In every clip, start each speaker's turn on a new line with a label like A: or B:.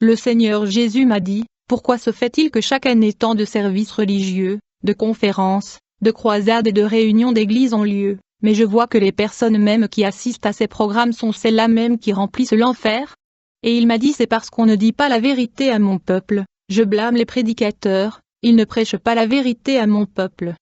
A: Le Seigneur Jésus m'a dit, pourquoi se fait-il que chaque année tant de services religieux, de conférences, de croisades et de réunions d'église ont lieu, mais je vois que les personnes même qui assistent à ces programmes sont celles-là même qui remplissent l'enfer? Et il m'a dit c'est parce qu'on ne dit pas la vérité à mon peuple, je blâme les prédicateurs, ils ne prêchent pas la vérité à mon peuple.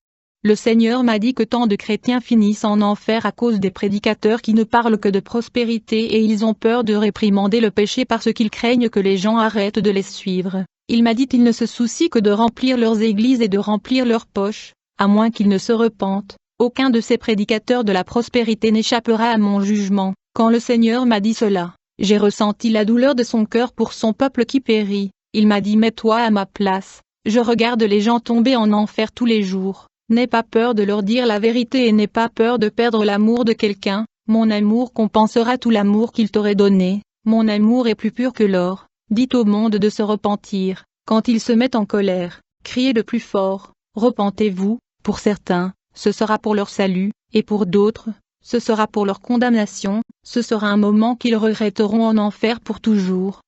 A: Le Seigneur m'a dit que tant de chrétiens finissent en enfer à cause des prédicateurs qui ne parlent que de prospérité et ils ont peur de réprimander le péché parce qu'ils craignent que les gens arrêtent de les suivre. Il m'a dit qu'ils ne se soucient que de remplir leurs églises et de remplir leurs poches, à moins qu'ils ne se repentent. Aucun de ces prédicateurs de la prospérité n'échappera à mon jugement. Quand le Seigneur m'a dit cela, j'ai ressenti la douleur de son cœur pour son peuple qui périt. Il m'a dit mets-toi à ma place. Je regarde les gens tomber en enfer tous les jours. N'aie pas peur de leur dire la vérité et n'aie pas peur de perdre l'amour de quelqu'un. Mon amour compensera tout l'amour qu'il t'aurait donné. Mon amour est plus pur que l'or. Dites au monde de se repentir. Quand ils se mettent en colère, criez le plus fort. Repentez-vous. Pour certains, ce sera pour leur salut, et pour d'autres, ce sera pour leur condamnation. Ce sera un moment qu'ils regretteront en enfer pour toujours.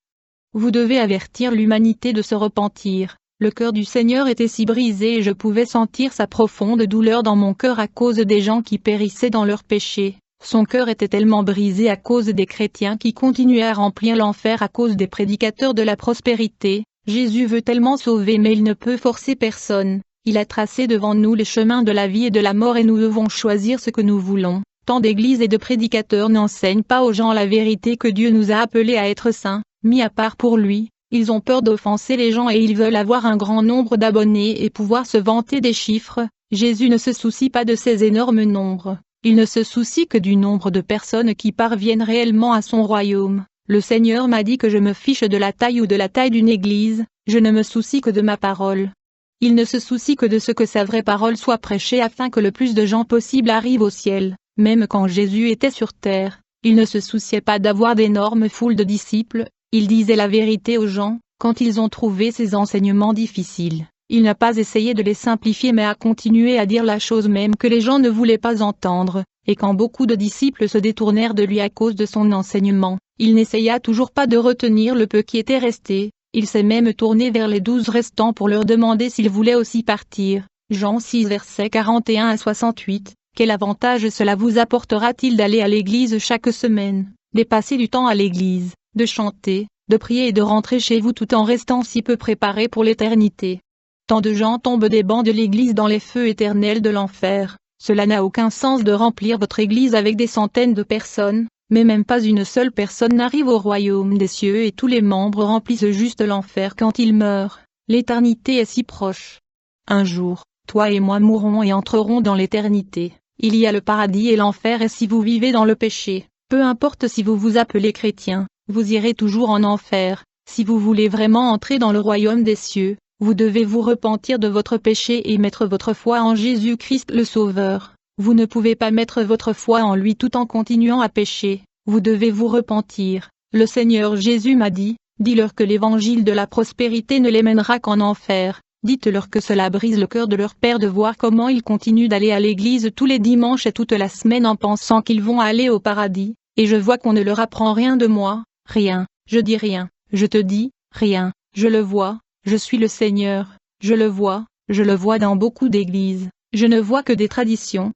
A: Vous devez avertir l'humanité de se repentir. Le cœur du Seigneur était si brisé et je pouvais sentir sa profonde douleur dans mon cœur à cause des gens qui périssaient dans leurs péchés. Son cœur était tellement brisé à cause des chrétiens qui continuaient à remplir l'enfer à cause des prédicateurs de la prospérité. Jésus veut tellement sauver mais il ne peut forcer personne. Il a tracé devant nous les chemins de la vie et de la mort et nous devons choisir ce que nous voulons. Tant d'églises et de prédicateurs n'enseignent pas aux gens la vérité que Dieu nous a appelés à être saints, mis à part pour lui. Ils ont peur d'offenser les gens et ils veulent avoir un grand nombre d'abonnés et pouvoir se vanter des chiffres. Jésus ne se soucie pas de ces énormes nombres. Il ne se soucie que du nombre de personnes qui parviennent réellement à son royaume. Le Seigneur m'a dit que je me fiche de la taille ou de la taille d'une église, je ne me soucie que de ma parole. Il ne se soucie que de ce que sa vraie parole soit prêchée afin que le plus de gens possible arrivent au ciel. Même quand Jésus était sur terre, il ne se souciait pas d'avoir d'énormes foules de disciples. Il disait la vérité aux gens, quand ils ont trouvé ses enseignements difficiles. Il n'a pas essayé de les simplifier mais a continué à dire la chose même que les gens ne voulaient pas entendre, et quand beaucoup de disciples se détournèrent de lui à cause de son enseignement, il n'essaya toujours pas de retenir le peu qui était resté, il s'est même tourné vers les 12 restants pour leur demander s'ils voulaient aussi partir. Jean 6 versets 41 à 68, quel avantage cela vous apportera-t-il d'aller à l'église chaque semaine, de passer du temps à l'église, de chanter, de prier et de rentrer chez vous tout en restant si peu préparé pour l'éternité? Tant de gens tombent des bancs de l'église dans les feux éternels de l'enfer. Cela n'a aucun sens de remplir votre église avec des centaines de personnes, mais même pas une seule personne n'arrive au royaume des cieux et tous les membres remplissent juste l'enfer quand ils meurent. L'éternité est si proche. Un jour, toi et moi mourrons et entrerons dans l'éternité. Il y a le paradis et l'enfer et si vous vivez dans le péché, peu importe si vous vous appelez chrétien, vous irez toujours en enfer. Si vous voulez vraiment entrer dans le royaume des cieux, vous devez vous repentir de votre péché et mettre votre foi en Jésus-Christ le Sauveur. Vous ne pouvez pas mettre votre foi en lui tout en continuant à pécher. Vous devez vous repentir. Le Seigneur Jésus m'a dit, dis-leur que l'évangile de la prospérité ne les mènera qu'en enfer. Dites-leur que cela brise le cœur de leur père de voir comment ils continuent d'aller à l'église tous les dimanches et toute la semaine en pensant qu'ils vont aller au paradis. Et je vois qu'on ne leur apprend rien de moi, rien, je dis rien, je te dis, rien, je le vois. Je suis le Seigneur, je le vois dans beaucoup d'églises, je ne vois que des traditions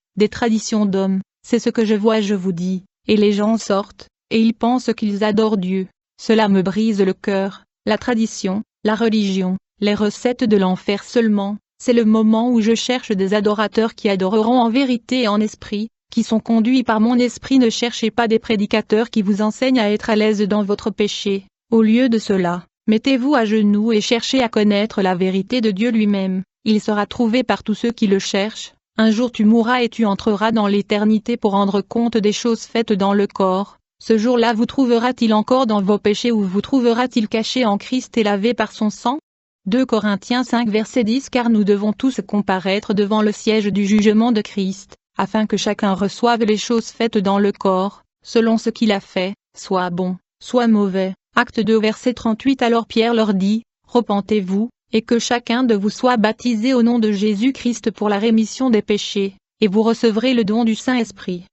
A: d'hommes, c'est ce que je vois je vous dis, et les gens sortent, et ils pensent qu'ils adorent Dieu, cela me brise le cœur, la tradition, la religion, les recettes de l'enfer seulement, c'est le moment où je cherche des adorateurs qui adoreront en vérité et en esprit, qui sont conduits par mon esprit. Ne cherchez pas des prédicateurs qui vous enseignent à être à l'aise dans votre péché, au lieu de cela. Mettez-vous à genoux et cherchez à connaître la vérité de Dieu lui-même, il sera trouvé par tous ceux qui le cherchent. Un jour tu mourras et tu entreras dans l'éternité pour rendre compte des choses faites dans le corps. Ce jour-là vous trouvera-t-il encore dans vos péchés ou vous trouvera-t-il caché en Christ et lavé par son sang? 2 Corinthiens 5 verset 10. Car nous devons tous comparaître devant le siège du jugement de Christ, afin que chacun reçoive les choses faites dans le corps, selon ce qu'il a fait, soit bon, soit mauvais. Acte 2 verset 38. Alors Pierre leur dit, repentez-vous, et que chacun de vous soit baptisé au nom de Jésus-Christ pour la rémission des péchés, et vous recevrez le don du Saint-Esprit.